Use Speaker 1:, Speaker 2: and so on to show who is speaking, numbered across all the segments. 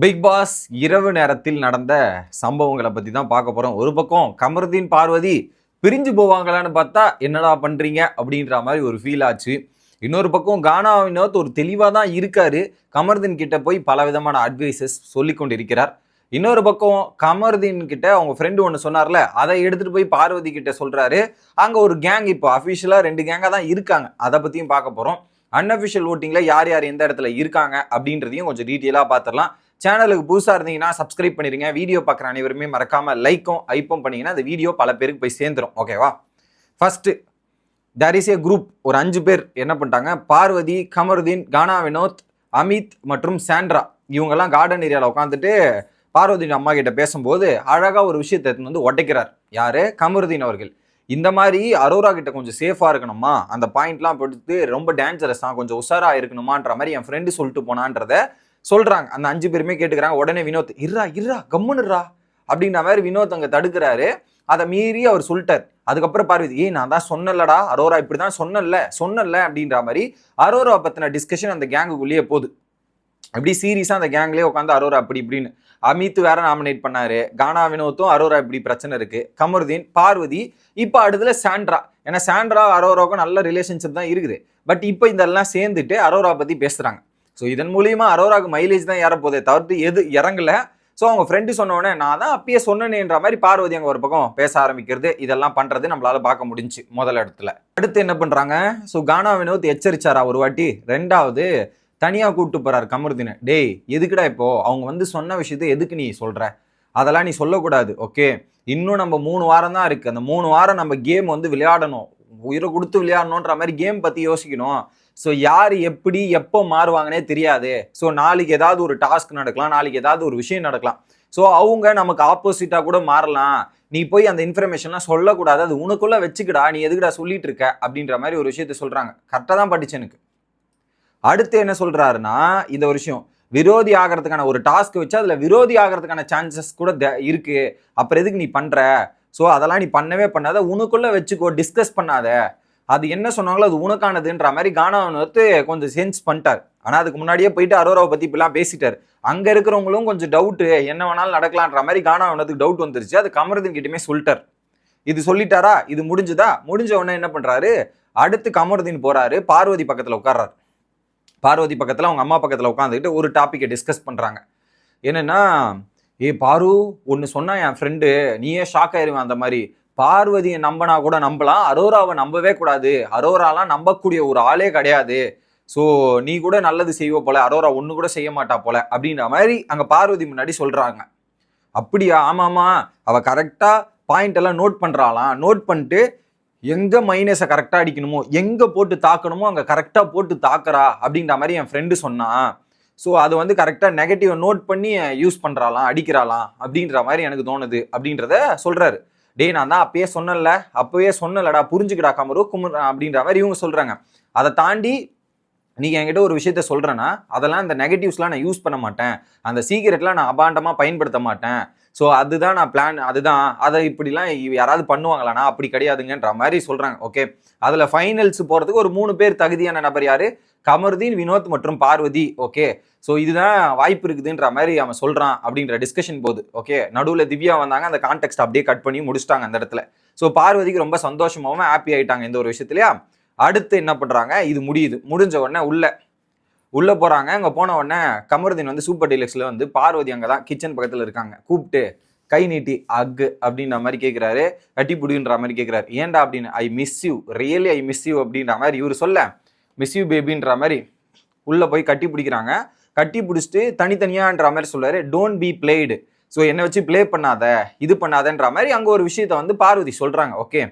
Speaker 1: Big pass இரவு நேரத்தில் நடந்த சம்பவங்களை பற்றி தான் பார்க்க போகிறோம். ஒரு பக்கம் கமருதீன் பார்வதி பிரிஞ்சு போவாங்களான்னு பார்த்தா என்னடா பண்ணுறீங்க அப்படின்ற மாதிரி ஒரு ஃபீல் ஆச்சு. இன்னொரு பக்கம் கானா வினோத் ஒரு தெளிவாக தான் இருக்காரு. கமருதீன் கிட்ட போய் பல விதமான அட்வைசஸ் சொல்லி கொண்டு இருக்கிறார். இன்னொரு பக்கம் கமருதீன் கிட்ட அவங்க ஃப்ரெண்டு ஒன்று சொன்னார்ல, அதை எடுத்துகிட்டு போய் பார்வதி கிட்ட சொல்கிறாரு. அங்கே ஒரு கேங் இப்போ அஃபிஷியலாக 2 கேங்காக தான் இருக்காங்க. அதை பற்றியும் பார்க்க போகிறோம். அன்அஃபிஷியல் ஓட்டிங்கில் யார் யார் எந்த இடத்துல இருக்காங்க அப்படின்றதையும் கொஞ்சம் டீட்டெயிலாக பார்த்துடலாம். சேனலுக்கு புதுசாக இருந்தீங்கன்னா சப்ஸ்கிரைப் பண்ணிடுங்க. வீடியோ பார்க்குற அனைவருமே மறக்காமல் லைக்கும் ஐப்பும் பண்ணிங்கன்னா அந்த வீடியோ பல பேருக்கு போய் சேர்ந்துடும். ஓகேவா? First there is a group. ஒரு 5 பேர் என்ன பண்ணிட்டாங்க, பார்வதி, கமருதீன், கானா வினோத், அமித் மற்றும் சாண்ட்ரா இவங்கெல்லாம் கார்டன் ஏரியாவில் உட்காந்துட்டு பார்வதியின் அம்மா கிட்ட பேசும்போது அழகாக ஒரு விஷயத்தை வந்து உடைக்கிறார். யாரு? கமருதீன் அவர்கள். இந்த மாதிரி அரோரா கிட்ட கொஞ்சம் சேஃபாக இருக்கணுமா, அந்த பாயிண்ட்லாம் படுத்து ரொம்ப டேஞ்சரஸ் தான், கொஞ்சம் உஷாராக இருக்கணுமான்ற மாதிரி என் ஃப்ரெண்டு சொல்லிட்டு போனான்றத சொல்றாங்க. அந்த 5 பேருமே கேட்டுக்கிறாங்க. உடனே வினோத் இருறா கம்முன்னுறா அப்படின்ற மாதிரி வினோத் அங்க தடுக்கிறாரு. அதை மீறி அவர் சொல்லிட்டார். அதுக்கப்புறம் பார்வதி நான் தான் சொன்னலடா அரோரா இப்படிதான் சொன்னல அப்படின்ற மாதிரி அரோரா பத்தின டிஸ்கஷன் அந்த கேங்குக்குள்ளேயே போகுது. அப்படி சீரியஸா அந்த கேங்லேயே உட்காந்து அரோரா அப்படி இப்படின்னு அமித் வேற நாமினேட் பண்ணாரு. கானா வினோத்தும் அரோரா இப்படி பிரச்சனை இருக்கு, கமருதீன், பார்வதி, இப்போ அடுத்துல சாண்ட்ரா. ஏன்னா சாண்ட்ரா அரோராவுக்கும் நல்ல ரிலேஷன்ஷிப் தான் இருக்குது. பட் இப்போ இதெல்லாம் சேர்ந்துட்டு அரோரா பத்தி பேசுறாங்க. ஸோ இதன் மூலியமா அரோராவுக்கு மைலேஜ் தான் ஏறப்போதே தவிர்த்து எது இறங்கல. ஸோ அவங்க ஃப்ரெண்டு சொன்னோடனே நான் தான் அப்பயே சொன்னேன்ற மாதிரி பார்வதி அங்கே ஒரு பக்கம் பேச ஆரம்பிக்கிறது. இதெல்லாம் பண்றது நம்மளால பார்க்க முடிஞ்சு முதல் இடத்துல. அடுத்து என்ன பண்றாங்க, ஸோ கானா வினோத் எச்சரிச்சாரா ஒரு வாட்டி. 2வது தனியாக கூப்பிட்டு போறாரு கமருதீனை. டேய் எதுக்குடா இப்போ அவங்க வந்து சொன்ன விஷயத்த எதுக்கு நீ சொல்ற, அதெல்லாம் நீ சொல்லக்கூடாது. ஓகே, இன்னும் நம்ம 3 வாரம் தான் இருக்கு. அந்த 3 வாரம் நம்ம கேம் வந்து விளையாடணும், உயிரை கொடுத்து விளையாடணுன்ற மாதிரி கேம் பத்தி யோசிக்கணும். ஸோ யார் எப்படி எப்போ மாறுவாங்கன்னே தெரியாது. ஸோ நாளைக்கு ஏதாவது ஒரு டாஸ்க் நடக்கலாம், நாளைக்கு ஏதாவது ஒரு விஷயம் நடக்கலாம். ஸோ அவங்க நமக்கு ஆப்போசிட்டாக கூட மாறலாம். நீ போய் அந்த இன்ஃபர்மேஷன்லாம் சொல்லக்கூடாது, அது உனக்குள்ள வச்சுக்கடா, நீ எதுக்குடா சொல்லிட்டு இருக்க அப்படின்ற மாதிரி ஒரு விஷயத்த சொல்றாங்க. கரெக்டாக தான் படிச்சு எனக்கு. அடுத்து என்ன சொல்றாருன்னா, இந்த ஒரு விஷயம் விரோதி ஆகிறதுக்கான ஒரு டாஸ்க் வச்சு அதுல விரோதி ஆகிறதுக்கான சான்சஸ் கூட இருக்கு. அப்புறம் எதுக்கு நீ பண்ற? ஸோ அதெல்லாம் நீ பண்ணவே பண்ணாத, உனக்குள்ள வச்சுக்கோ, டிஸ்கஸ் பண்ணாத. அது என்ன சொன்னாங்களோ அது உனக்கானதுன்ற மாதிரி கானா வினோத் கொஞ்சம் சென்ஸ் பண்ணிட்டார். ஆனா அதுக்கு முன்னாடியே போயிட்டு அரோராவை பத்தி இப்பெல்லாம் பேசிட்டாரு. அங்க இருக்கிறவங்களும் கொஞ்சம் டவுட், என்ன வேணாலும் நடக்கலான்ற மாதிரி கானா வினோத்துக்கு டவுட் வந்துருச்சு. அது கமருதீன் கிட்டயுமே சொல்லிட்டார். இது சொல்லிட்டாரா, இது முடிஞ்சுதா? முடிஞ்ச உடனே என்ன பண்றாரு, அடுத்து கமருதீன் போறாரு, பார்வதி பக்கத்துல உட்கார்றாரு. பார்வதி பக்கத்துல அவங்க அம்மா பக்கத்துல உட்காந்துக்கிட்டு ஒரு டாபிக்கை டிஸ்கஸ் பண்றாங்க. என்னன்னா, பாரு ஒன்னு சொன்னா என் ஃப்ரெண்டு, நீயே ஷாக் ஆயிருவேன். அந்த மாதிரி பார்வதியை நம்பினா கூட நம்பலாம், அரோராவை நம்பவே கூடாது, அரோராலாம் நம்பக்கூடிய ஒரு ஆளே கிடையாது. ஸோ நீ கூட நல்லது செய்வ போல, அரோரா ஒன்று கூட செய்ய மாட்டா போல அப்படின்ற மாதிரி அங்கே பார்வதி முன்னாடி சொல்றாங்க. அப்படியா? ஆமாமா, அவ கரெக்டா பாயிண்ட் எல்லாம் நோட் பண்றாளாம். நோட் பண்ணிட்டு எங்க மைனஸை கரெக்டா அடிக்கணுமோ, எங்க போட்டு தாக்கணுமோ அங்க கரெக்டா போட்டு தாக்குறா அப்படின்ற மாதிரி என் ஃப்ரெண்டு சொன்னான். ஸோ அது வந்து கரெக்டா நெகட்டிவ் நோட் பண்ணி யூஸ் பண்றாளாம், அடிக்கிறாளாம் அப்படின்ற மாதிரி எனக்கு தோணுது அப்படின்றத சொல்றாரு. டேய் நான் தான் அப்பவே சொன்னலடா, புரிஞ்சுக்கிடா கமரு குமர் அப்படின்ற மாதிரி இவங்க சொல்றாங்க. அதை தாண்டி நீங்க என்கிட்ட ஒரு விஷயத்த சொல்றேன்னா அதெல்லாம் இந்த நெகட்டிவ்ஸ்லாம் நான் யூஸ் பண்ண மாட்டேன், அந்த சீக்கிரட்லாம் நான் அபாண்டமா பயன்படுத்த மாட்டேன். ஸோ அதுதான் நான் பிளான், அதுதான் அதை இப்படிலாம் யாராவது பண்ணுவாங்களாண்ணா, அப்படி கிடையாதுங்கன்ற மாதிரி சொல்றாங்க. ஓகே, அதுல ஃபைனல்ஸ் போறதுக்கு ஒரு 3 பேர் தகுதியான நபர் யாரு? கமருதீன், வினோத் மற்றும் பார்வதி. ஓகே, ஸோ இதுதான் வாய்ப்பு இருக்குதுன்ற மாதிரி அவன் சொல்றான் அப்படின்ற டிஸ்கஷன் போகுது. ஓகே, நடுவில் திவ்யா வந்தாங்க, அந்த கான்டெக்ட் அப்படியே கட் பண்ணி முடிச்சிட்டாங்க அந்த இடத்துல. ஸோ பார்வதிக்கு ரொம்ப சந்தோஷமாவும் ஹாப்பி ஆயிட்டாங்க இந்த ஒரு விஷயத்துலயா. அடுத்து என்ன பண்றாங்க, இது முடிஞ்ச உடனே உள்ள போறாங்க. அங்க போன உடனே கமருதீன் வந்து சூப்பர் டீலக்ஸ்ல வந்து பார்வதி அங்கதான் கிச்சன் பக்கத்துல இருக்காங்க, கூப்பிட்டு கை நீட்டி அக்கு அப்படின்ற மாதிரி கேட்கிறாரு, கட்டி புடின்ற மாதிரி கேட்கிறாரு. ஏன்டா அப்படின்னு, I miss you, really I miss you அப்படின்ற மாதிரி இவர் சொல்ல, மிஸ் யூ பேபின்ற மாதிரி உள்ள போய் கட்டி பிடிக்கிறாங்க. கட்டி பிடிச்சிட்டு தனித்தனியான்ற மாதிரி சொல்றாரு, டோன்ட் பி பிளேடு. ஸோ என்னை வச்சு பிளே பண்ணாத, இது பண்ணாதன்ற மாதிரி அங்கே ஒரு விஷயத்த வந்து பார்வதி சொல்றாங்க. ஓகே,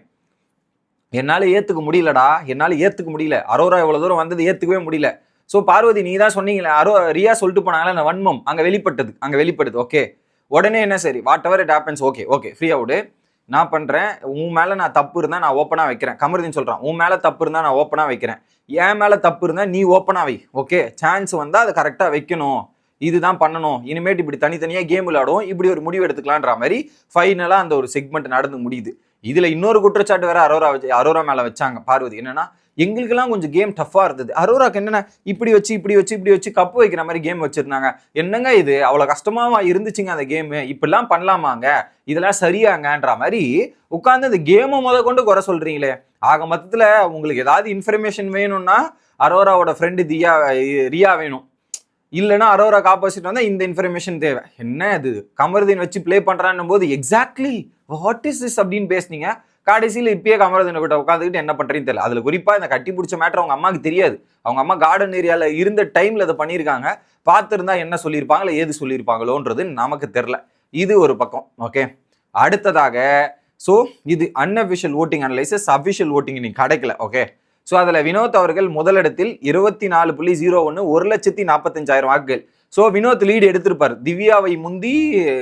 Speaker 1: என்னால் ஏற்றுக்க முடியல, அரோரா இவ்வளோ தூரம் வந்தது ஏற்றுக்கவே முடியல. ஸோ பார்வதி நீ தான் சொன்னீங்களே, ரியா சொல்லிட்டு போனாங்களே அந்த வன்மம் அங்கே வெளிப்படுது. ஓகே, உடனே என்ன, சரி what ever it happens, okay ஃப்ரீயா விடு, நான் பண்றேன், உன் மேல நான் தப்பு இருந்தா நான் ஓப்பனா வைக்கிறேன். கமருதீன் சொல்றான், உன் மேல தப்பு இருந்தா நான் ஓப்பனா வைக்கிறேன், என் மேல தப்பு இருந்தா நீ ஓப்பனா வை. ஓகே, சான்ஸ் வந்தா அதை கரெக்டா வைக்கணும், இதுதான் பண்ணணும், இனிமேட்டு இப்படி தனித்தனியா கேம் விளையாடும், இப்படி ஒரு முடிவு எடுத்துக்கலான்ற மாதிரி ஃபைனலா அந்த ஒரு செக்மெண்ட் நடந்து முடியுது. இதுல இன்னொரு குற்றச்சாட்டு வேற அரோரா மேல வச்சாங்க பார்வதி. என்னன்னா, எங்களுக்கெல்லாம் கொஞ்சம் கேம் டஃப்பாக இருந்தது. அரோராக்கு என்னென்ன இப்படி வச்சு கப்பு வைக்கிற மாதிரி கேம் வச்சிருந்தாங்க. என்னங்க இது அவ்வளோ கஷ்டமா இருந்துச்சுங்க அந்த கேமு, இப்படிலாம் பண்ணலாமாங்க, இதெல்லாம் சரியாங்கன்ற மாதிரி உட்காந்து அந்த கேமை கொண்டு குறை சொல்றீங்களே. ஆக மொத்தத்தில் உங்களுக்கு ஏதாவது இன்ஃபர்மேஷன் வேணும்னா அரோராவோட ஃப்ரெண்டு ரியா வேணும், இல்லைன்னா அரோராக்கு ஆப்போசிட் வந்தால் இந்த இன்ஃபர்மேஷன் தேவை. என்ன இது கமருதீன் வச்சு பிளே பண்ணுறான்னும் போது எக்ஸாக்ட்லி வாட் இஸ் திஸ் அப்படின்னு பேசுனீங்க. கடைசியில் இப்பயே கமருதீனை கிட்ட உட்காந்துக்கிட்டு என்ன பண்ணுறீன்னு தெரியல. அதில் குறிப்பாக இந்த கட்டி பிடிச்ச மேட்டர் அவங்க அம்மாவுக்கு தெரியாது. அவங்க அம்மா கார்டன் ஏரியாவில் இருந்த டைமில் அதை பண்ணியிருக்காங்க. பார்த்துருந்தா என்ன சொல்லியிருப்பாங்களோ ஏது சொல்லியிருப்பாங்களோன்றது நமக்கு தெரில. இது ஒரு பக்கம். ஓகே, அடுத்ததாக ஸோ இது unofficial voting analysis, official voting இன்னைக்கு கிடைக்கல. ஓகே, ஸோ அதில் வினோத் அவர்கள் முதலிடத்தில் 24.01 1,45,000 வாக்குகள். ஸோ வினோத் லீடு எடுத்திருப்பார். திவ்யாவை முந்தி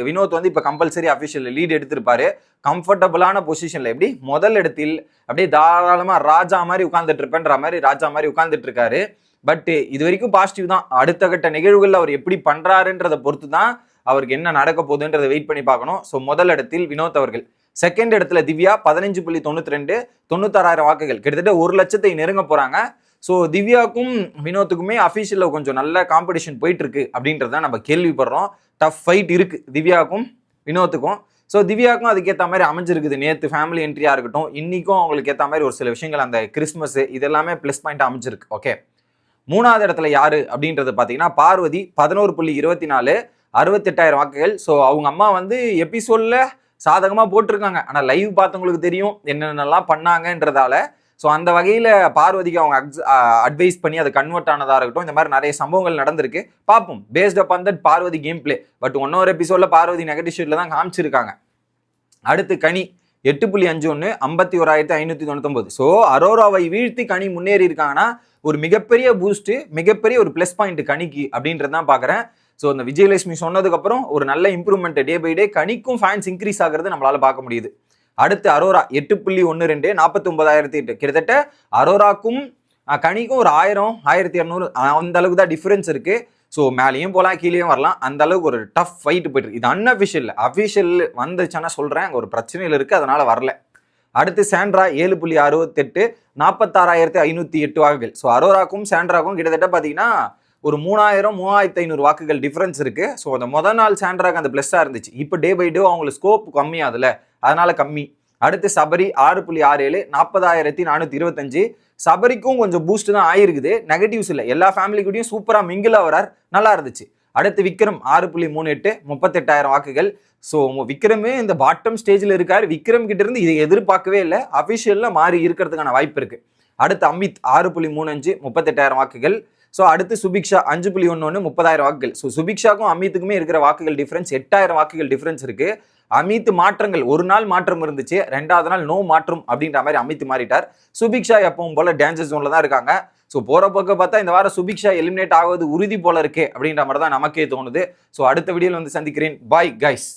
Speaker 1: வினோத் வந்து இப்போ கம்பல்சரி அஃபிஷியல் லீடு எடுத்திருப்பாரு. கம்ஃபர்டபுளான பொசிஷனில் எப்படி முதல் இடத்தில் அப்படியே தாராளமாக ராஜா மாதிரி உட்கார்ந்துட்டு இருப்பேன்ற மாதிரி ராஜா மாதிரி உட்கார்ந்துட்டு இருக்காரு. பட் இது வரைக்கும் பாசிட்டிவ் தான். அடுத்த கட்ட நிகழ்வுகள் அவர் எப்படி பண்ணுறாருன்றதை பொறுத்து தான் அவருக்கு என்ன நடக்க போகுதுன்றதை வெயிட் பண்ணி பார்க்கணும். ஸோ முதல் இடத்தில் வினோத் அவர்கள். செகண்ட் இடத்துல திவ்யா 15.92 96,000 வாக்குகள், கிட்டத்தட்ட 1,00,000 நெருங்க போறாங்க. ஸோ திவ்யாவுக்கும் வினோத்துக்குமே அஃபிஷியலில் கொஞ்சம் நல்ல காம்படிஷன் போயிட்டு இருக்கு அப்படின்றத நம்ம கேள்விப்படுறோம். டஃப் ஃபைட் இருக்கு திவ்யாவுக்கும் வினோத்துக்கும். ஸோ திவ்யாவுக்கும் அதுக்கேற்ற மாதிரி அமைஞ்சிருக்குது. நேற்று ஃபேமிலி என்ட்ரியாக இருக்கட்டும், இன்னைக்கும் அவங்களுக்கு ஏற்ற மாதிரி ஒரு சில விஷயங்கள் அந்த கிறிஸ்மஸ் இதெல்லாமே ப்ளஸ் பாயிண்ட் அமைஞ்சிருக்கு. ஓகே, மூணாவது இடத்துல யாரு அப்படின்றது பார்த்தீங்கன்னா பார்வதி 11.24 68,000 வாக்குகள். ஸோ அவங்க அம்மா வந்து எபிசோட்ல சாதகமாக போட்டிருக்காங்க, ஆனால் லைவ் பார்த்தவங்களுக்கு தெரியும் என்னென்னலாம் பண்ணாங்கன்றதால. ஸோ அந்த வகையில் பார்வதிக்கு அவங்க அட்வைஸ் பண்ணி அது கன்வெர்ட் ஆனதாக இருக்கட்டும், இந்த மாதிரி நிறைய சம்பவங்கள் நடந்திருக்கு. பார்ப்போம் based up on that Parvathi game play. But ஒன்னொரு எபிசோடில் பார்வதி நெகட்டிவ் ஷீட்டில் தான் காமிச்சிருக்காங்க. அடுத்து கனி 8.51 51,599. ஸோ அரோராவை வீழ்த்தி கனி முன்னேறி இருக்காங்கன்னா ஒரு மிகப்பெரிய பூஸ்ட், மிகப்பெரிய ஒரு ப்ளஸ் பாயிண்ட் கனிக்கு அப்படின்றது தான் பார்க்குறேன். ஸோ இந்த விஜயலட்சுமி சொன்னதுக்கப்புறம் ஒரு நல்ல இம்ப்ரூவ்மெண்ட் டே பை டே கனிக்கும் ஃபேன்ஸ் இன்க்ரீஸ் ஆகிறது நம்மளால பார்க்க முடியுது. அடுத்து அரோரா 8.12 49,008. கிட்டத்தட்ட அரோராக்கும் கனிக்கும் ஒரு 1000 1200 அந்த அளவுக்கு தான் டிஃபரன்ஸ் இருக்கு. ஸோ மேலேயும் போகலாம் கீழேயும் வரலாம், அந்த அளவுக்கு ஒரு டஃப் ஃபைட் போயிட்டு இருக்கு. இது அன்அஃபிஷியல். அஃபிஷியல் வந்துச்சுன்னா சொல்றேன், அங்கே ஒரு பிரச்சனையில் இருக்கு, அதனால வரல. அடுத்து சாண்ட்ரா 7.68 46,508 வாக்குகள். ஸோ அரோராக்கும் சாண்ட்ராக்கும் கிட்டத்தட்ட பார்த்தீங்கன்னா ஒரு 3,500 வாக்குகள் டிஃபரன்ஸ் இருக்கு. ஸோ அந்த முதல் நாள் சாண்ட்ராக்கு அந்த பிளஸ்ஸாக இருந்துச்சு. இப்போ டே பை டே அவங்களுக்கு ஸ்கோப் கம்மியாதுல, அதனால கம்மி. அடுத்து சபரி 6.67 40,425. சபரிக்கும் கொஞ்சம் பூஸ்ட் தான் ஆயிருக்குது, நெகட்டிவ்ஸ் இல்லை. எல்லா ஃபேமிலி கூடயும் சூப்பராக மிங்கில் வரார், நல்லா இருந்துச்சு. அடுத்து விக்ரம் 6.38 38,000 வாக்குகள். ஸோ விக்ரமே இந்த பாட்டம் ஸ்டேஜில் இருக்காரு. விக்ரம் கிட்ட இருந்து இதை எதிர்பார்க்கவே இல்லை, அஃபிஷியலில் மாறி இருக்கிறதுக்கான வாய்ப்பு இருக்கு. அடுத்து அமித் 6.35 38,000 வாக்குகள். ஸோ அடுத்து சுபிக்ஷா 5.11 30,000 வாக்குகள். ஸோ சுபிக்ஷாக்கும் அமித்துக்குமே இருக்கிற வாக்குகள் டிஃபரன்ஸ் 8,000 வாக்குகள் டிஃபரன்ஸ் இருக்கு. அமித் மாற்றங்கள், ஒரு நாள் மாற்றம் இருந்துச்சு, ரெண்டாவது நாள் நோ மாற்றம் அப்படின்ற மாதிரி அமித் மாறிட்டார். சுபிக்ஷா எப்பவும் போல டேஞ்சர் ஜோன்ல தான் இருக்காங்க. ஸோ போற போக்க பார்த்தா இந்த வாரம் சுபிக்ஷா எலிமினேட் ஆகுவது உறுதி போல இருக்கே அப்படின்ற மாதிரி தான் நமக்கே தோணுது. ஸோ அடுத்த வீடியோவில் வந்து சந்திக்கிறேன். Bye guys.